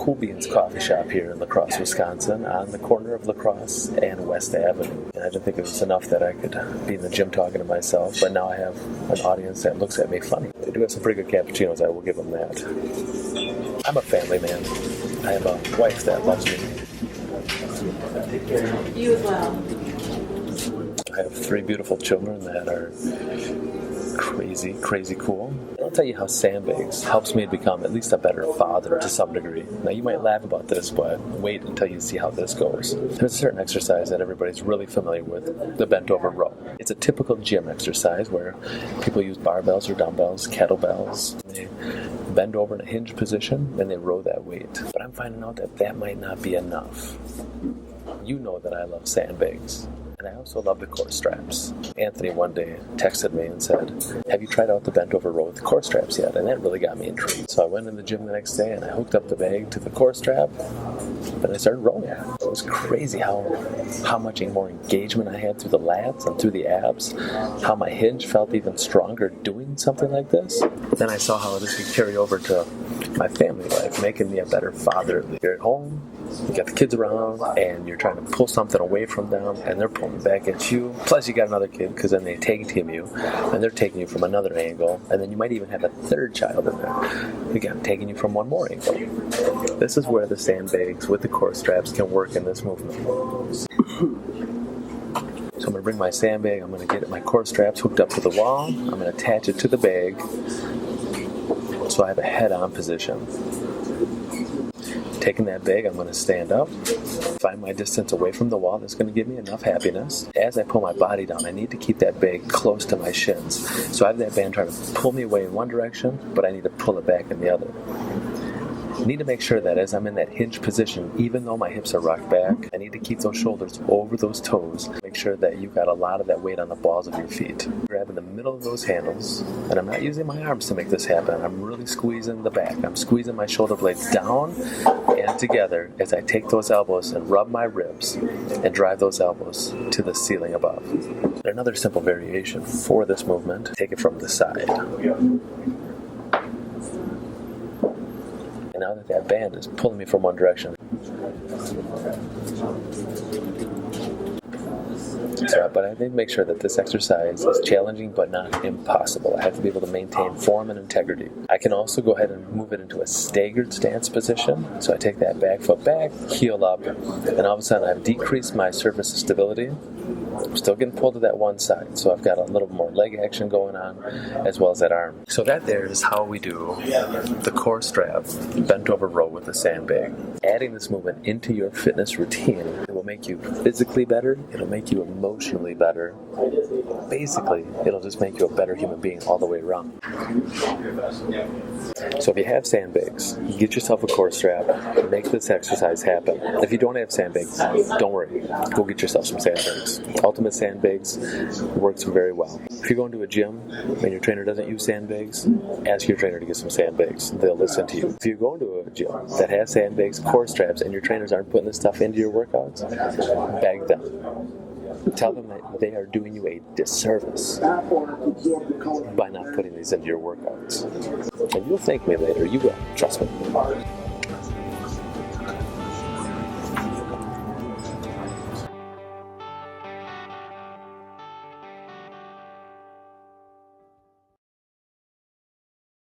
Cool Beans coffee shop here in La Crosse, Wisconsin, on the corner of La Crosse and West Avenue. And I didn't think it was enough that I could be in the gym talking to myself, but now I have an audience that looks at me funny. They do have some pretty good cappuccinos, I will give them that. I'm a family man. I have a wife that loves me. You as well. I have 3 beautiful children that are crazy cool. I'll tell you how Sandbags helps me become at least a better father to some degree. Now you might laugh about this, but wait until you see how this goes. There's a certain exercise that everybody's really familiar with, the bent over row. It's a typical gym exercise where people use barbells or dumbbells, kettlebells. They bend over in a hinge position and they row that weight. But I'm finding out that that might not be enough. You know that I love Sandbags. And I also love the core straps. Anthony one day texted me and said, have you tried out the bent over row with the core straps yet? And that really got me intrigued. So I went in the gym the next day and I hooked up the bag to the core strap and I started rolling. It was crazy how much more engagement I had through the lats and through the abs, how my hinge felt even stronger doing something like this. Then I saw how this could carry over to my family life, making me a better father. You're at home, you got the kids around, and you're trying to pull something away from them, and they're pulling back at you. Plus, you got another kid, because then they tag team you, and they're taking you from another angle, and then you might even have a third child in there, again, taking you from one more angle. This is where the Sandbags with the core straps can work in this movement. So I'm going to bring my sandbag, I'm going to get my core straps hooked up to the wall, I'm going to attach it to the bag, so I have a head-on position. Taking that bag, I'm going to stand up, find my distance away from the wall. That's going to give me enough happiness. As I pull my body down, I need to keep that bag close to my shins. So I have that band trying to pull me away in one direction, but I need to pull it back in the other. I need to make sure that as I'm in that hinge position, even though my hips are rocked back, I need to keep those shoulders over those toes. Make sure that you've got a lot of that weight on the balls of your feet. Grabbing the middle of those handles, and I'm not using my arms to make this happen. I'm really squeezing the back. I'm squeezing my shoulder blades down and together as I take those elbows and rub my ribs and drive those elbows to the ceiling above. Another simple variation for this movement, take it from the side. And now that that band is pulling me from one direction, but I need to make sure that this exercise is challenging but not impossible. I have to be able to maintain form and integrity. I can also go ahead and move it into a staggered stance position. So I take that back foot back, heel up, and all of a sudden I've decreased my surface of stability. I'm still getting pulled to that one side, so I've got a little more leg action going on as well as that arm. So that there is how we do the core strap bent over row with the sandbag. Adding this movement into your fitness routine, it will make you physically better, it'll make you emotionally better. Basically, it'll just make you a better human being all the way around. So if you have sandbags, get yourself a core strap, make this exercise happen. If you don't have sandbags, don't worry, go get yourself some sandbags. Ultimate Sandbags works very well. If you go into a gym and your trainer doesn't use sandbags, ask your trainer to get some sandbags. They'll listen to you. If you go into a gym that has sandbags, core straps, and your trainers aren't putting this stuff into your workouts, beg them. Tell them that they are doing you a disservice by not putting these into your workouts. And you'll thank me later. You will. Trust me.